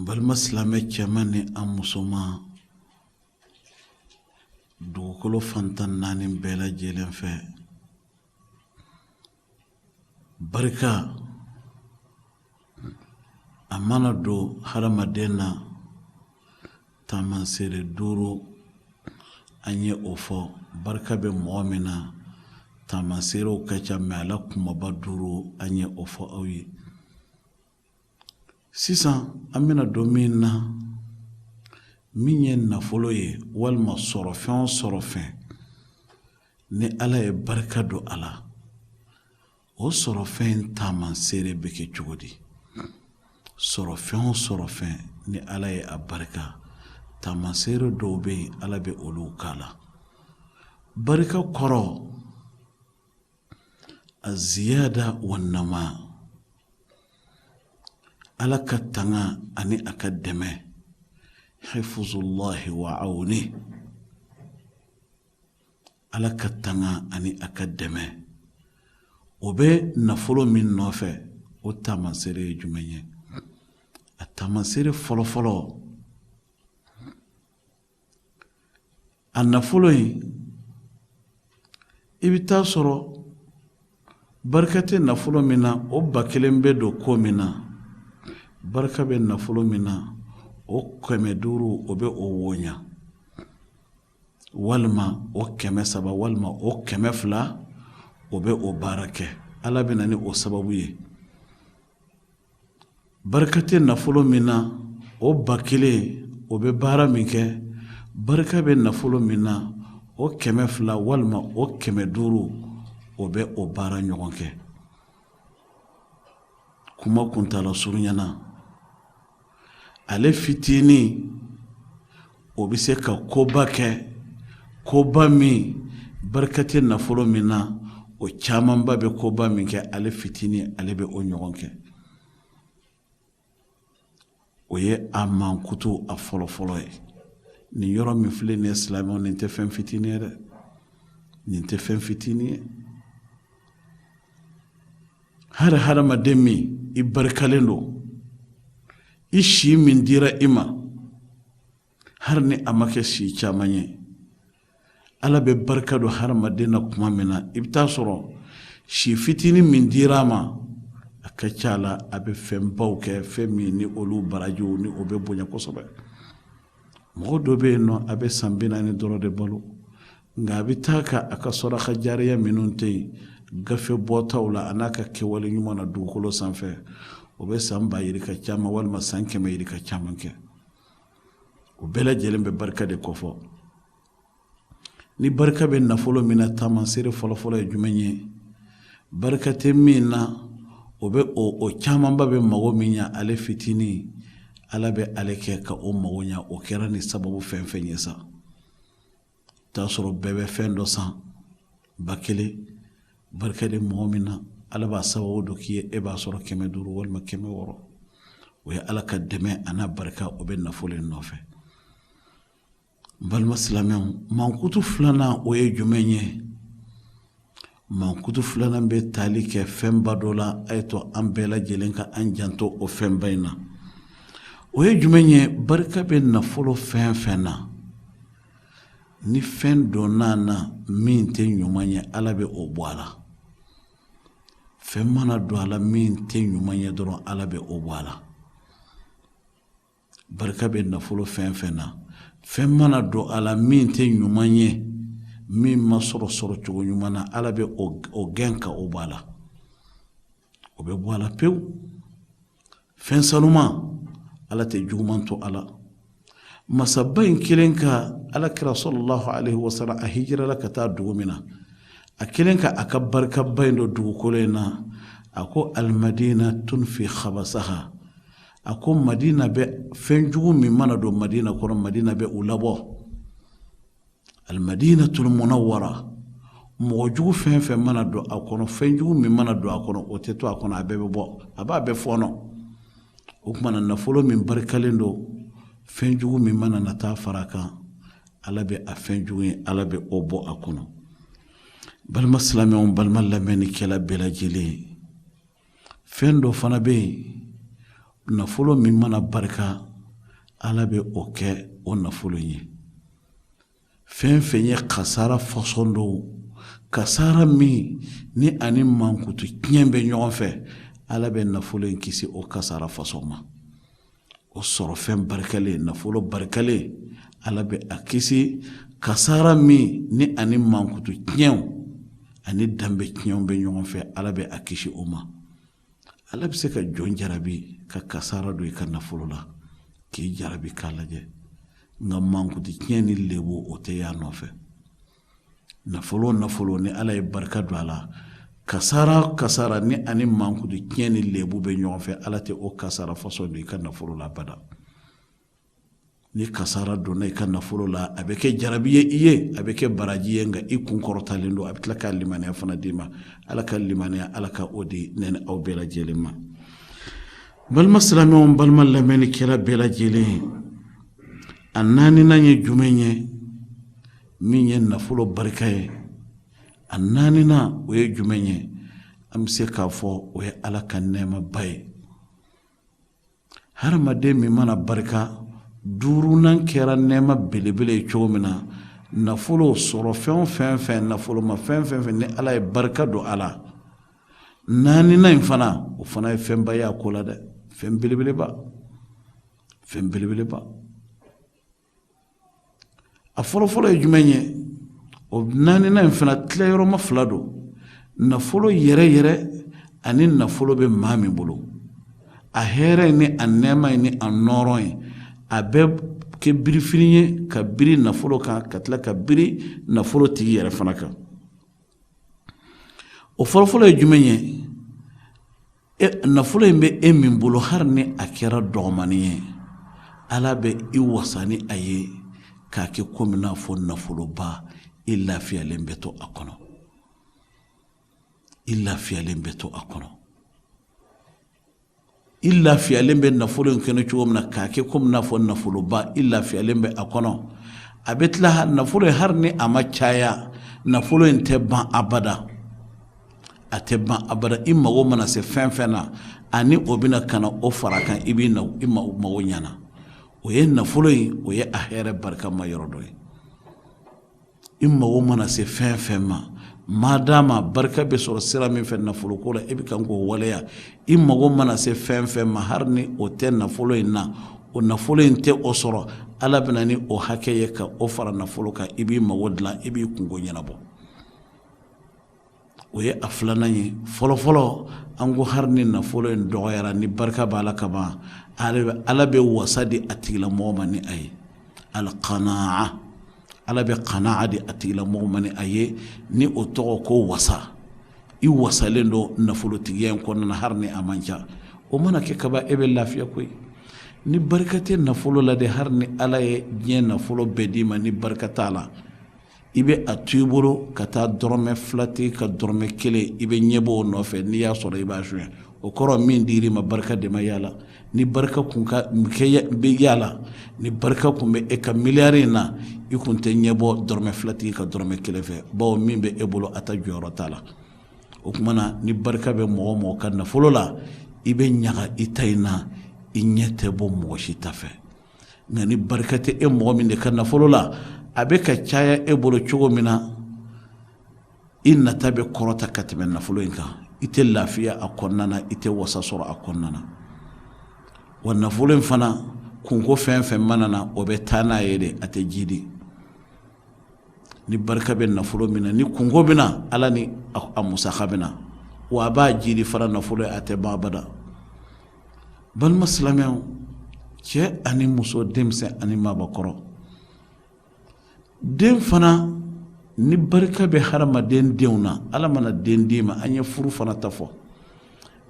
balma silamɛ cɛman ni an musoman dugukolo fantan naani bɛɛ lajɛlen fɛ barika a mana don hadamaden na taamasere duuru an ye o fɔ barika bɛ mɔgɔ min na taamaserew ka ca mɛ ala kumaba duuru an ye o fɔ aw ye sisan an bɛna don min na min ye nafolo ye walima sɔrɔfɛn o sɔrɔfɛn ni ala ye barika don a la o sɔrɔfɛn taamasere bɛ kɛ cogo di sɔrɔfɛn o sɔrɔfɛn ni ala ye a barika taamasere dɔw bɛ yen ala bɛ olu k'a la barika kɔrɔ a ziyada wa nama ala ka tanga ani a ka dɛmɛ hifuzullahi wa awni ala ka tanga ani a ka dɛmɛ o bɛ nafolo min nɔfɛ o taamasere ye jumɛn ye a taamasere fɔlɔfɔlɔ a nafolo in i bɛ taa sɔrɔ barika tɛ nafolo min na o ba kelen bɛ don ko min na barika bɛ nafolo min na o 500 o bɛ o woɲa walima o 300 walima o 200 o bɛ o baara kɛ ala bɛ na ni o sababu ye barika tɛ nafolo min na o ba kelen o bɛ baara min kɛ barika bɛ nafolo min na o 200 walima o 500 o bɛ o baara ɲɔgɔn kɛ kuma kuntala surunyana ale fitini o bɛ se ka koba kɛ koba min barika tɛ nafolo min na o camanba bɛ koba min kɛ ale fitini ale bɛ o ɲɔgɔn kɛ o ye a mankutu a fɔlɔfɔlɔ ye nin yɔrɔ min filɛ nin ye silamɛw nin tɛ fɛn fitini ye dɛ nin tɛ fɛn fitini ye hari hadamaden min i barikalen don i si min dira i ma hari ni a ma kɛ si caman ye ala bɛ barika don hadamaden na kuma min na i bɛ taa sɔrɔ si fitini min dira a ma a ka ca la a bɛ fɛnbaw kɛ fɛn min ni olu barajiw ni o bɛ bonya kosɛbɛ mɔgɔ dɔ bɛ yen nɔ a bɛ san 40 dɔrɔn de balo nka a bɛ taa ka a ka sɔrɔka jariya minnu tɛ yen gafe bɔtaw la a n'a ka kɛwale ɲuman na dugukolo sanfɛ o bɛ san 1000 yiri ka caman walima san 100 yiri ka caman kɛ o bɛɛ lajɛlen bɛ barika de kɔfɔ ni barika bɛ nafolo min na taamasere fɔlɔfɔlɔ ye jumɛn ye barika tɛ min na o bɛ o camanba bɛ mago min ɲa ale fitini ala bɛ ale kɛ ka o mago ɲa o kɛra ni sababu fɛn fɛn ye sa taa sɔrɔ bɛɛ bɛ fɛn dɔ san ba kelen barika de mɔgɔ min na ala b'a sababu dɔ k'i ye e b'a sɔrɔ 500 walima 600 o ye ala ka dɛmɛ a n'a barika o bɛ nafolo in nɔfɛ balima silamɛw mankutu filanan o ye jumɛn ye mankutu filanan bɛ tali kɛ fɛnba dɔ la a ye to an bɛɛ lajɛlen ka an janto o fɛnba in na o ye jumɛn ye barika bɛ nafolo fɛn fɛn na ni fɛn donna na min tɛ ɲuman ye ala bɛ o bɔ a la fɛn mana don a la min tɛ ɲuman ye dɔrɔn ala bɛ o bɔ a la barika bɛ nafolo fɛn fɛn na fɛn mana don a la min tɛ ɲuman ye min ma sɔrɔ cogo ɲuman na ala bɛ o gɛn ka o bɔ a la o bɛ bɔ a la pewu fɛn sanuman ala tɛ juguman to a la masaba in kelen ka ala kira sallallahu alaihi wasallam a hijira la ka taa dugu min na a kelen ka a ka barika ba in do dugukolo in na a ko almadina tunfi khabasaha a ko madina bɛ fɛn jugu min mana don madina kɔnɔ madina bɛ u labɔ almadinatul munawwara mɔgɔ jugu fɛn fɛn mana don a kɔnɔ fɛn jugu min mana don a kɔnɔ o tɛ to a kɔnɔ a bɛɛ bɛ bɔ a b'a bɛɛ fɔnɔ o kumana nafolo min barikalen don fɛn jugu min mana na taa fara kan ala bɛ a fɛn jugu ye ala bɛ o bɔ a kɔnɔ balima silamɛw balima lamɛnnikɛla bɛɛ lajɛlen fɛn dɔ fana bɛ yen nafolo min mana barika ala bɛ o kɛ o nafolo ye fɛn fɛn ye kasara fasɔn dɔw kasara min ni ani mankutu tiɲɛ bɛ ɲɔgɔn fɛ ala bɛ nafolo in kisi o kasara fasɔn ma o sɔrɔ fɛn barikalen nafolo barikalen ala bɛ a kisi kasara min ni ani mankutu tiɲɛw ani danbe tiɲɛw bɛ ɲɔgɔn fɛ ala bɛ a kisi o ma ala bɛ se ka jɔn jarabi ka kasara don i ka nafolo la k'i jarabi k'a lajɛ nka mankutu tiɲɛ ni lebu o tɛ y'a nɔfɛ nafolo ni ala ye barika don a la kasara ni ani mankutu tiɲɛ ni lebu bɛ ɲɔgɔn fɛ ala tɛ o kasara fasɔn don i ka nafolo la bada ni kasara donna i ka nafolo la a bɛ kɛ jarabi ye i ye a bɛ kɛ baraji ye nka i kun kɔrɔtalen don a bɛ tila ka limaniya fana d'i ma ala ka limaniya ala ka o di ne ni aw bɛɛ lajɛlen ma balima silamɛw balima lamɛnnikɛla bɛɛ lajɛlen a naaninan ye jumɛn ye min ye nafolo barika ye a naaninan o ye jumɛn ye an bɛ se k'a fɔ o ye ala ka nɛɛmaba ye hadamaden min mana barika duurunan kɛra nɛɛma belebele ye cogo min na nafolo sɔrɔ fɛn o fɛn nafolo ma fɛn fɛn ni ala ye barika don a la naaninan in fana o fana ye fɛnba ye a ko la dɛ fɛn belebeleba a fɔlɔfɔlɔ ye jumɛn ye o naaninan in fana tilayɔrɔma fila don nafolo yɛrɛ ani nafolo bɛ maa min bolo a hɛrɛ ni a nɛɛma ni a nɔɔrɔ ye a bɛ kɛ birifini ye ka biri nafolo kan ka tila ka biri nafolo tigi yɛrɛ fana kan o fɔlɔfɔlɔ ye jumɛn ye nafolo in bɛ e min bolo hali ni a kɛra dɔgɔmani ye ala bɛ i wasa ni a ye k'a kɛ komi n'a fɔ nafoloba i lafiyalen bɛ to a kɔnɔ i lafiyalen bɛ nafolo in kɛnɛ cogo min na k'a kɛ komi n'a fɔ nafoloba i lafiyalen bɛ a kɔnɔ a bɛ tila nafolo in hali ni a ma caya nafolo in tɛ ban abada a tɛ ban abada i mago mana se fɛn fɛn na ani o bɛna kana o fara kan i mago ɲana o ye nafolo in o ye a hɛrɛ barikama yɔrɔ dɔ ye i mago mana se fɛn fɛn ma madama barika bɛ sɔrɔ sira min fɛ nafolo ko la i bɛ kan k'o waleya i mago mana se fɛn fɛn ma hali ni o tɛ nafolo in na o nafolo in tɛ o sɔrɔ ala bɛna ni o hakɛ ye ka o fara nafolo kan i b'i mago dilan i b'i kungo ɲɛnabɔ o ye a filanan ye fɔlɔfɔlɔ an ko hali ni nafolo in dɔgɔyara ni barika b'a la ka ban ala bɛ wasa di a tigilamɔgɔ ma ni a ye alqanaa ala bɛ qanaa di a tigilamɔgɔ ma ni a ye ni o tɔgɔ ko wasa i wasalen don nafolotigiya in kɔnɔna hali ni a man ca o mana kɛ kaba e bɛ lafiya koyi ni barika tɛ nafolo la de hali ni ala ye diɲɛ nafolo bɛɛ d'i ma ni barika t'a la i bɛ a to i bolo ka taa dɔrɔmɛ fila ten ka dɔrɔmɛ kelen i bɛ ɲɛbɔ o nɔfɛ n'i y'a sɔrɔ i b'a suɲɛ o kɔrɔ min dir'i ma barika de ma yala ni barika kun bɛ yala ni barika kun bɛ e ka miliyari in na i kun tɛ ɲɛbɔ dɔrɔmɛ fila ten ka dɔrɔmɛ kelen fɛ bawo min bɛ e bolo a ta jɔyɔrɔ t'a la o kuma na ni barika bɛ mɔgɔ o mɔgɔ ka nafolo la i bɛ ɲaga i ta in na i ɲɛ tɛ bɔ mɔgɔ si ta fɛ nka ni barika tɛ e mɔgɔ min de ka nafolo la a bɛ ka caya e bolo cogo min na i nata bɛ kɔrɔta ka tɛmɛ nafolo in kan i tɛ lafiya a kɔnɔna na i tɛ wasa sɔrɔ a kɔnɔna na wa nafolo in fana kunko fɛn fɛn mana na o bɛ taa n'a ye de a tɛ jidi ni barika bɛ nafolo min na ni kunko bɛ na ala ni a musaka bɛ na wa a b'a jidi fara nafolo ye a tɛ ban abada balima silamɛw cɛ ani muso denmisɛn ani maabakɔrɔ den fana ni barika bɛ hadamaden denw na ala mana den d'i ma an ye furu fana ta fɔ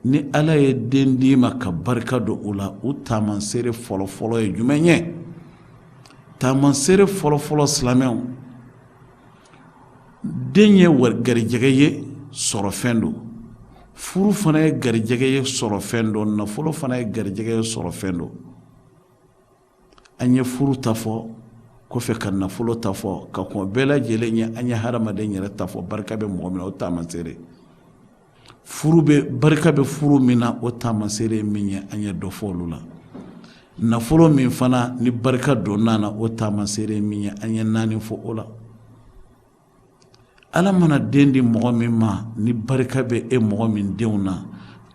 ni ala ye den d'i ma ka barika don o la o taamaseere fɔlɔfɔlɔ ye jumɛn ye taamaseere fɔlɔfɔlɔ silamɛw den ye garijɛgɛ ye sɔrɔ fɛn don furu fana ye garijɛgɛ ye sɔrɔ fɛn don nafolo fana ye garijɛgɛ ye sɔrɔ fɛn don an ye furu ta fɔ kɔfɛ ka nafolo ta fɔ ka kɔn bɛɛ lajɛlen ye an ye hadamaden yɛrɛ ta fɔ barika bɛ mɔgɔ min na o taamaseere furu be barika be furu mina o tamasere minye anya do folu la nafolo min fana ni barika do nana o tamasere minye anya nani fo ola ala mana dendi mogo min ma ni barika be e mogo min deuna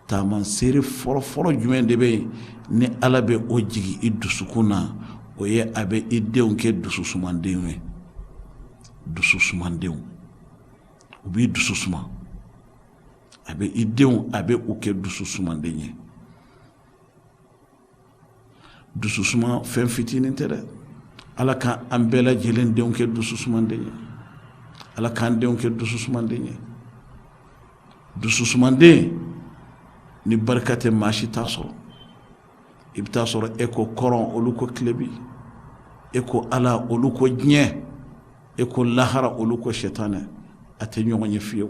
tamasere foro jumen de be ni ala be o jigi i dusukuna o ye abe i deun ke dusu sumandewe dusu sumandew ubi dusu suma abe i deun abe o ke dusu sumandenye dusu suma fen fitinin tere ala ka ambela jelen deun ke dusu sumandenye ala kan deun ke dusu sumandenye dusu sumande ni barkate mashi taso ibta soro eko koron oluko klebi eko ala oluko nye eko lahara oluko shetane ate nyonye fiyo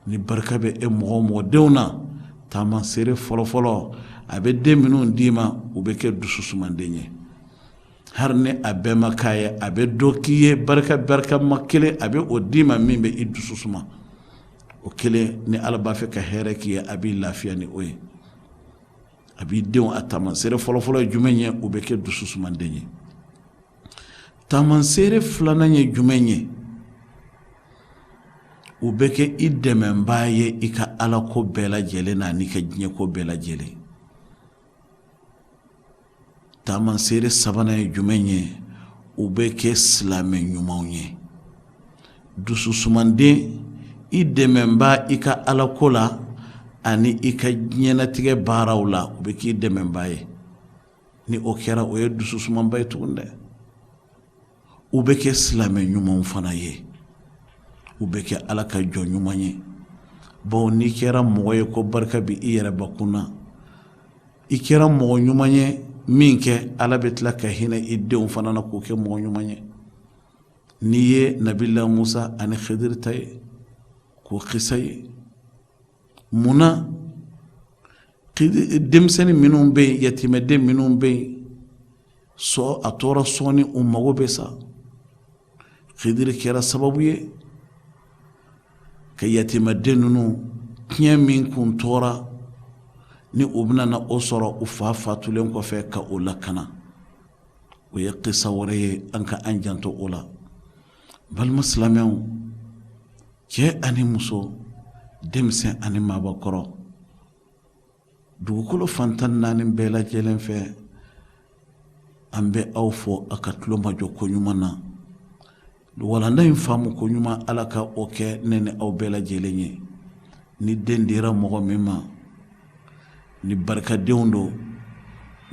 ni barkabe e mo dewna tama sere folo abe de minun dima ubeke dususu mandenye harne abe makaye abe dokiye barka makele abe odima mimbe idususuma o kele ni alaba fe ka here kiye abi lafiya ni oye abi dew atama sere folo jumenye ubeke dususu mandenye taman sere flananye jumenye ubeke ideme mbaye ika ala ko bela jele na nika jinye ko bela jele taman sere sabanaye jumenye ubeke slame nyumaunye dususu mande ideme mba ika ala ko la ani ika nyena tige barawla ubeke ideme mbaye ni okera oye dususu mbaye tukunde ubeke slame nyumaun fana ye ubeke ala ka jɔ ɲuman ye bon ni kɛra mɔgɔ ye ko barika bi i yɛrɛ bakuna i kɛra mɔgɔ ɲuman ye min kɛ ala bɛ tila ka hinɛ i denw fana na k'o kɛ mɔgɔ ɲuman ye n'i ye nabila musa ani khidir ta ye k'o kisa ye munna denmisɛnnin minnu bɛ yen yatimɛden minnu bɛ yen a tora sɔɔni u mago bɛ sa khidir kɛra sababu ye ka yatimaden ninnu tiɲɛ min kun tora ni u bɛna na o sɔrɔ u fa fatulen kɔfɛ ka o lakana o ye kisa wɛrɛ ye an ka an janto o la balima silamɛw cɛ ani muso denmisɛn ani maabakɔrɔ dugukolo fantan naani bɛɛ lajɛlen fɛ an bɛ aw fɔ a ka tulomajɔ ko ɲuman na walanda in faamu ko ɲuman ala ka o kɛ ne ni aw bɛɛ lajɛlen ye ni den dira mɔgɔ min ma ni barikadenw do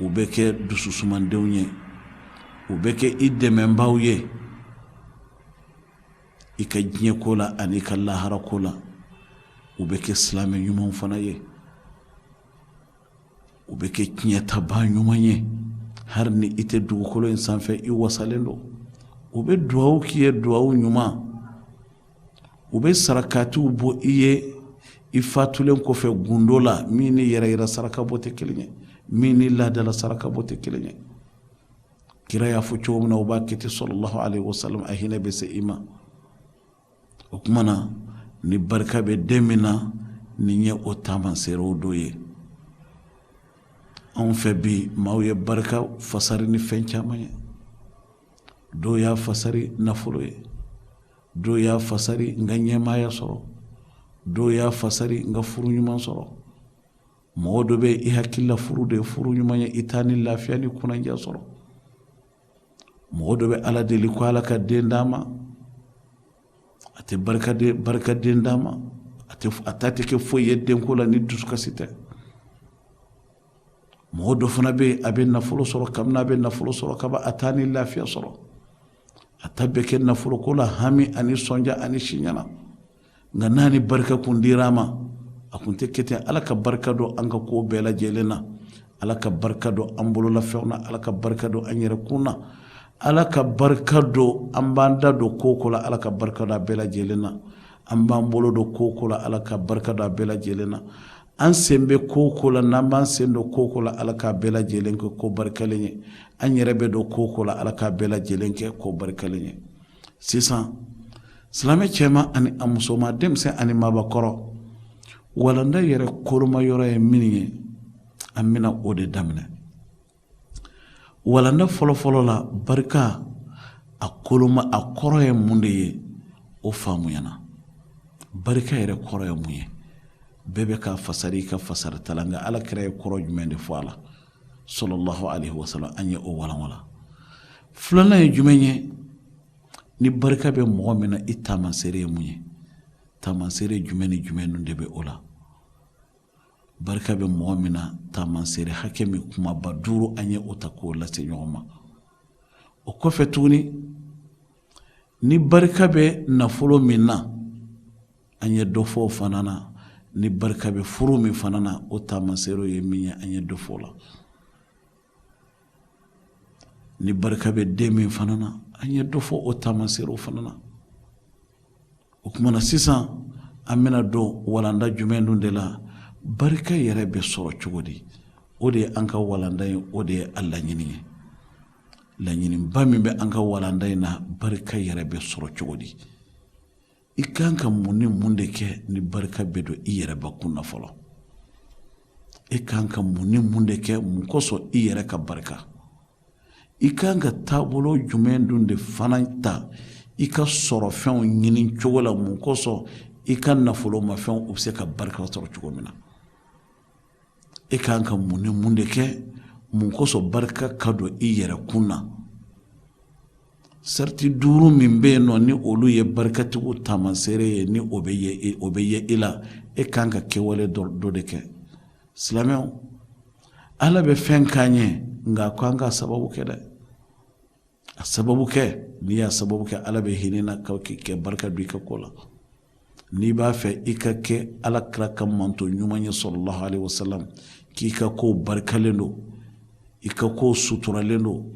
u bɛ kɛ dususumandenw ye u bɛ kɛ i dɛmɛbaaw ye i ka diɲɛ ko la ani ka lahara ko la u bɛ kɛ silamɛ ɲumanw fana ye u bɛ kɛ tiɲɛtabaa ɲuman ye hari ni i tɛ dugukolo in sanfɛ i wasalen do u bɛ duwawu k'i ye duwawu ɲuman u bɛ sarakatiw bɔ i ye i fatulen kɔfɛ gundo la min ni yɛrɛyɛrɛ saraka bɔ tɛ kelen ye min ni laadala saraka bɔ tɛ kelen ye kira y'a fɔ cogo min na o b'a kɛ ten sallallahu alaihi wasallam a hinɛ bɛ se i ma o kuma na ni barika bɛ den min na nin ye o taamaseerew dɔ ye anw fɛ bi maaw ye barika fasari ni fɛn caman ye dɔw y'a fasari nafolo ye dɔw y'a fasari n ka ɲɛmaaya sɔrɔ dɔw y'a fasari n ka furu ɲuman sɔrɔ mɔgɔ dɔ bɛ i hakili la furu de ye furu ɲuman ye i t'a ni lafiya ni kunandiya sɔrɔ mɔgɔ dɔ bɛ ala deli ko ala ka den d'a ma a tɛ barika den d'a ma a ta tɛ kɛ foyi ye denko la ni dusukasi tɛ mɔgɔ dɔ fana bɛ a bɛ nafolo sɔrɔ kabini a bɛ nafolo sɔrɔ kaba a t'a ni lafiya sɔrɔ a ta bɛ kɛ nafolo ko la hami ani sɔnja ani siɲana nka n'a ni barika kun dira a ma a kun tɛ kɛ ten ala ka barika don an ka ko bɛɛ lajɛlen na ala ka barika don an bololafɛnw na ala ka barika don an yɛrɛ kun na ala ka barika don an b'an da don ko ko la ala ka barika don a bɛɛ lajɛlen na an b'an bolo don ko ko la ala ka barika don a bɛɛ lajɛlen na an sen bɛ ko ko la n'an b'an sen don ko ko la ala k'a bɛɛ lajɛlen kɛ ko barikalen ye an yɛrɛ bɛ don ko ko la ala k'a bɛɛ lajɛlen kɛ ko barikalen ye sisan silamɛ cɛman ani a musoman denmisɛn ani maabakɔrɔ walanda yɛrɛ koloma yɔrɔ ye min ye an bɛna o de daminɛ. Walanda fɔlɔfɔlɔ la barika a koloma a kɔrɔ ye mun de ye o faamuyana. Barika yɛrɛ kɔrɔ ye mun ye bɛɛ bɛ ka fasari ka fasara tala nka Alakira ye kɔrɔ jumɛn de fɔ a la sallallahu alaihi wasallam an ye o walanwala. Filanan ye jumɛn ye ni barika bɛ mɔgɔ min na i taamasere ye mun ye taamasere jumɛn ni jumɛn nun de bɛ o la. Barika bɛ mɔgɔ min na taamasere hakɛ min kumaba 5 an ye o ta k'o lase ɲɔgɔn ma. O kɔfɛ tuguni ni barika bɛ nafolo min na an ye dɔ fɔ o fana na. Ni barika bɛ furu min fana na o taamasere ye min ye an ye dɔ fɔ o la. Ni barika bɛ den min fana na an ye dɔ fɔ o taamasere fana na. O kumana sisan an bɛna don walanda jumɛn dun de la barika yɛrɛ bɛ sɔrɔ cogo di. O de ye an ka walanda ye o de ye a laɲini ye. Laɲiniba min bɛ an ka walanda in na barika yɛrɛ bɛ sɔrɔ cogo di. I kan ka mun ni mun de kɛ ni barika bɛ don i yɛrɛ bakun na fɔlɔ. I kan ka mun ni mun de kɛ mun kosɔn i yɛrɛ ka barika. I kan ka taabolo jumɛn dun de fana ta i ka sɔrɔ fɛnw ɲini cogo la mun kosɔn i ka nafolo ma fɛnw u bɛ se ka barika sɔrɔ cogo min na. I kan ka mun ni mun de kɛ mun kosɔn barika ka don i yɛrɛ kun na. Sarti 5 min bɛ yen nɔ ni olu ye barikatigiw taamasere ye ni o bɛ ye i la e kan ka kɛwale dɔ de kɛ. Silamɛw Ala bɛ fɛn k'an ye nka ko an ka sababu kɛ dɛ. A sababu kɛ n'i y'a sababu kɛ Ala bɛ hinɛ na ka kɛ barika don i ka ko la. N'i b'a fɛ i ka kɛ Alakira ka manto ɲuman ye sallallahu alaihi wasallam k'i ka ko barikalen don i ka ko suturalen don.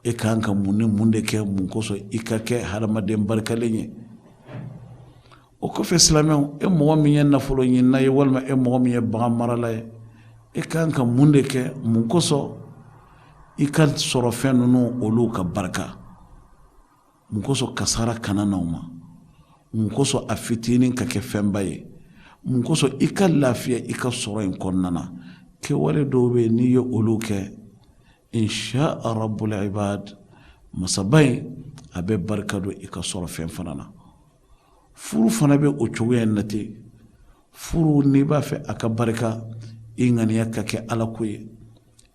E kan ka mun ni mun de kɛ mun kosɔn i ka kɛ hadamaden barikalen ye. O kɔfɛ silamɛw e mɔgɔ min ye nafolo ɲinina ye walima e mɔgɔ min ye bagan marala ye e kan ka mun de kɛ mun kosɔn i ka sɔrɔ fɛn ninnu olu ka barika. Mun kosɔn kasara kana n'aw ma. Mun kosɔn a fitinin ka kɛ fɛnba ye. Mun kosɔn i ka lafiya i ka sɔrɔ in kɔnɔna na. Kɛwale dɔw bɛ n'i ye olu kɛ insha rabbul ibad masaba in a bɛ barika don i ka sɔrɔ fɛn fana na. Furu fana bɛ o cogoya in na ten. Furu n'i b'a fɛ a ka barika i ŋaniya ka kɛ Ala ko ye.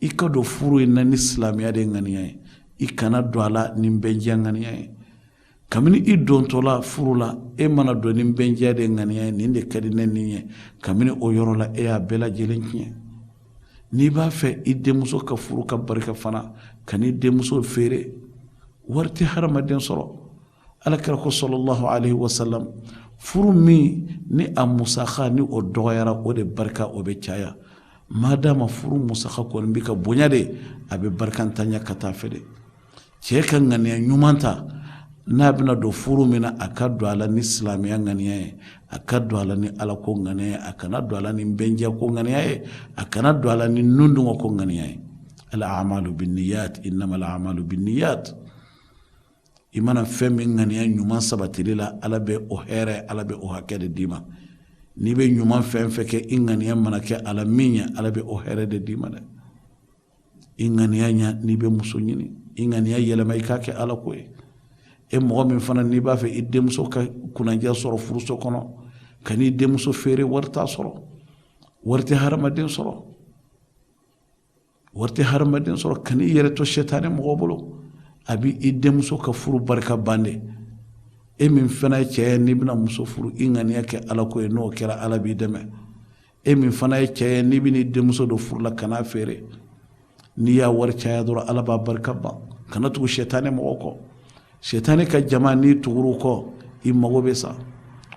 I ka don furu in na ni silamɛya de ŋaniya ye. I kana don a la ni bɛnjiya ŋaniya ye. Kabini i dontɔla furu la e mana don ni bɛnjiya de ŋaniya ye nin de ka di ne nin ye kabini o yɔrɔ la e y'a bɛɛ lajɛlen tiɲɛ. N'i b'a fɛ i denmuso ka furu ka barika fana ka n'i denmuso feere wari tɛ hadamaden sɔrɔ. Alakira ko sallallahu alaihi wasallam furu min ni a musaka ni o dɔgɔyara o de barika o bɛ caya. Madama furu musaka kɔni bɛ ka bonya de a bɛ barikantanya ka taa fɛ de. Cɛ ka ŋaniya ɲuman ta n'a bɛna don furu min na a ka don a la ni silamɛya ŋaniya ye a ka don a la ni Ala ko ŋaniya ye a kana don a la ni bɛnjiya ko ŋaniya ye a kana don a la ni nundɔngɔ ko ŋaniya ye. Al-a'malu bin-niyyat innamal a'malu bin-niyyat. I mana fɛn min ŋaniya ɲuman sabatili la Ala bɛ o hɛrɛ Ala bɛ o hakɛ de d'i ma. N'i bɛ ɲuman fɛn fɛn kɛ i ŋaniya mana kɛ a la min ye Ala bɛ o hɛrɛ de d'i ma dɛ. I ŋaniya ɲa n'i bɛ muso ɲini i ŋaniya yɛlɛma i k'a kɛ Ala ko ye. E mɔgɔ min fana n'i b'a fɛ i denmuso ka kunandiya sɔrɔ furuso kɔnɔ ka n'i denmuso feere wari t'a sɔrɔ. Wari tɛ hadamaden sɔrɔ. Wari tɛ hadamaden sɔrɔ ka n'i yɛrɛ to sɛtanɛ mɔgɔ bolo a b'i i denmuso ka furu barika ban de. E min fana ye cɛ ye n'i bɛna muso furu i ŋaniya kɛ Ala ko ye n'o kɛra Ala b'i dɛmɛ. E min fana ye cɛ ye n'i bɛna i denmuso don furu la ka n'a feere n'i y'a wari caya dɔrɔn Ala b'a barika ban kana tugu sɛtanɛ mɔgɔ kɔ. Sɛtanɛ ka jama n'i tugur'u kɔ i mago bɛ sa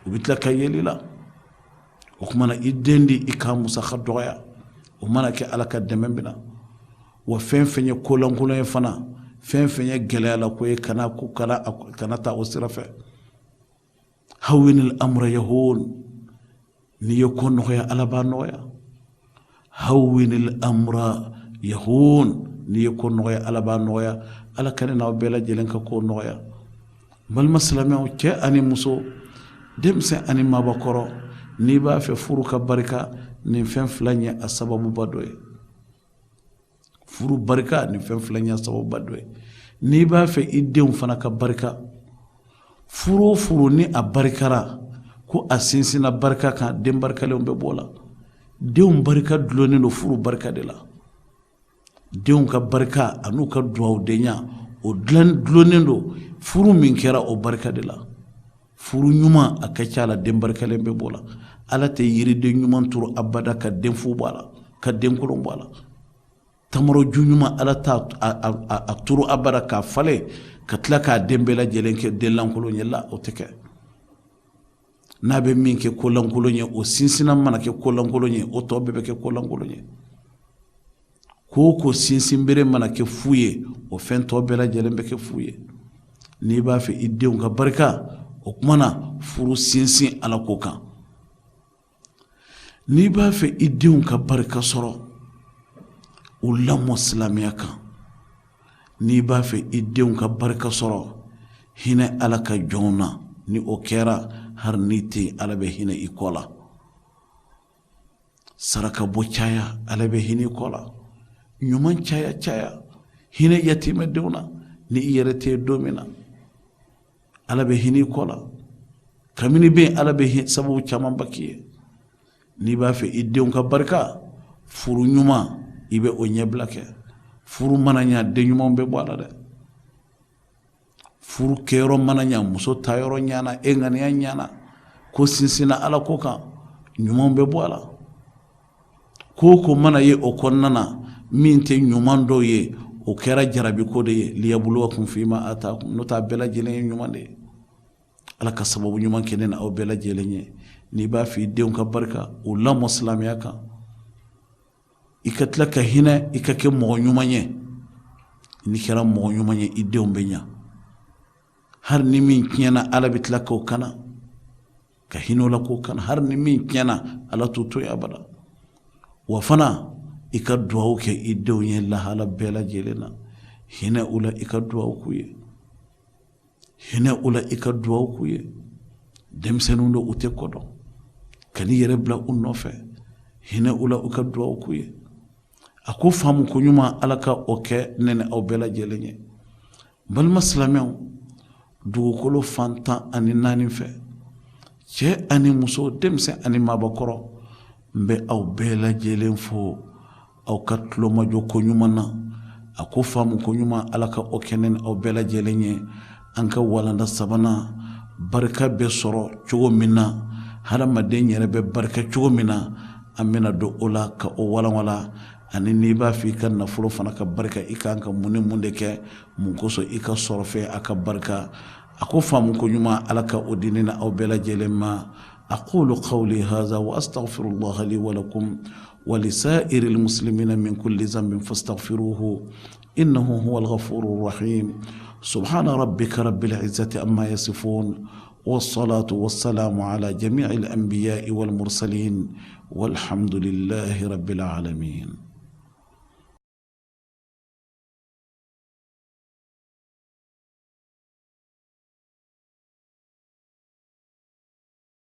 u bɛ tila ka yeli la. O kumana i den di i ka musaka dɔgɔya o mana kɛ Ala ka dɛmɛ bɛ na. Wa fɛn fɛn ye kolankolon ye fana fɛn fɛn ye gɛlɛya la ko ye kana taa o sira fɛ. Hawwinil amra yahun n'i ye ko nɔgɔya Ala b'a nɔgɔya. Hawwinil amra yahun n'i ye ko nɔgɔya Ala b'a nɔgɔya. Ala ka ne n'aw bɛɛ lajɛlen ka ko nɔgɔya. Balima silamɛw cɛ ani muso denmisɛn ani maabakɔrɔ n'i b'a fɛ furu ka barika nin fɛn fila ɲɛ a sababuba dɔ ye furu barika nin fɛn fila ɲɛ a sababuba dɔ ye n'i b'a fɛ i denw fana ka barika furu o furu ni a barikara ko a sinsinna barika kan den barikalenw bɛ bɔ la denw barika dulonnen don furu barika de la denw ka barika an'u ka duwawudenya o dulonnen don furu min kɛra o barika de la furu ɲuman a ka ca la den barikalen bɛ bɔ la ala tɛ yiriden ɲuman turu abada ka den fu bɔ a la ka den kolon bɔ a la tamaraju ɲuman ala t'a a turu abada k'a falen ka tila k'a den bɛɛ lajɛlen kɛ den lankolon ye la o tɛ kɛ n'a bɛ min kɛ ko lankolon ye o sinsinna mana kɛ ko lankolon ye o tɔ bɛɛ bɛ kɛ ko lankolon ye ko ko sinsin bere mana kɛ fu ye o fɛn tɔ bɛɛ lajɛlen bɛ kɛ fu ye n'i b'a fɛ i denw ka barika o kumana furu sinsin ala ko kan n'i b'a fɛ i denw ka barika sɔrɔ u lamɔ silamɛya kan n'i b'a fɛ i denw ka barika sɔrɔ hinɛ ala ka jɔnw na ni o kɛra hari n'i tɛ ala bɛ hinɛ i kɔ la saraka bɔ caya ala bɛ hinɛ i kɔ la ɲuman caya hinɛ yatimɛdenw na ni i yɛrɛ tɛ don min na ala bɛ hinɛ i kɔ la kabini bɛ ala bɛ sababu camanba k'i ye n'i b'a fɛ i denw ka barika furu ɲuman i bɛ o ɲɛbila kɛ furu mana ɲa den ɲumanw bɛ bɔ a la dɛ furu kɛyɔrɔ mana ɲa muso tayɔrɔ ɲana e ŋaniya ɲana ko sinsinna ala ko kan ɲumanw bɛ bɔ a la ko mana ye o kɔnɔna na min tɛ ɲuman dɔw ye o kɛra jarabi ko de ye liyabluwakum fima ataakum n'o t'a bɛɛ lajɛlen ye ɲuman de ye ala ka sababu ɲuman kɛ ne na aw bɛɛ lajɛlen ye n'i b'a fɛ i denw ka barika o lamɔ silamɛya kan i ka tila ka hinɛ i ka kɛ mɔgɔ ɲuman ye n'i kɛra mɔgɔ ɲuman ye i denw bɛ ɲa hari ni min tiɲɛna ala bɛ tila k'o kana ka hinɛ o la k'o kana hari ni min tiɲɛna ala t'o to yen abada wa fana i ka duwawu kɛ i denw ye lahala bɛɛ lajɛlen na hinɛ o la i ka duwawu k'u ye hinɛ o la i ka duwawu k'u ye denmisɛnninw do u tɛ kɔdɔn ka n'i yɛrɛ bila u nɔfɛ hinɛ o la u ka duwawu k'u ye a ko faamu ko ɲuman ala ka o kɛ ne ni aw bɛɛ lajɛlen ye balima silamɛw dugukolo fan 14 fɛ cɛ ani muso denmisɛn ani maabakɔrɔ n bɛ aw bɛɛ lajɛlen fo aw ka tulomajɔ ko ɲuman na a ko faamu ko ɲuman ala ka o kɛ ne ni aw bɛɛ lajɛlen ye an ka walanda sabanan barika bɛ sɔrɔ cogo min na hadamaden yɛrɛ bɛ barika cogo min na an bɛna don o la ka o walanwala ani n'i b'a fɛ i ka nafolo fana ka barika i kan ka mun ni mun de kɛ mun kosɔn i ka sɔrɔ fɛ a ka barika a ko faamu ko ɲuman ala ka o di ne na aw bɛɛ lajɛlen ma أقول قولي هذا وأستغفر الله لي ولكم ولسائر المسلمين من كل ذنب فاستغفروه إنه هو الغفور الرحيم سبحان ربك رب العزة عما يصفون والصلاة والسلام على جميع الأنبياء والمرسلين والحمد لله رب العالمين.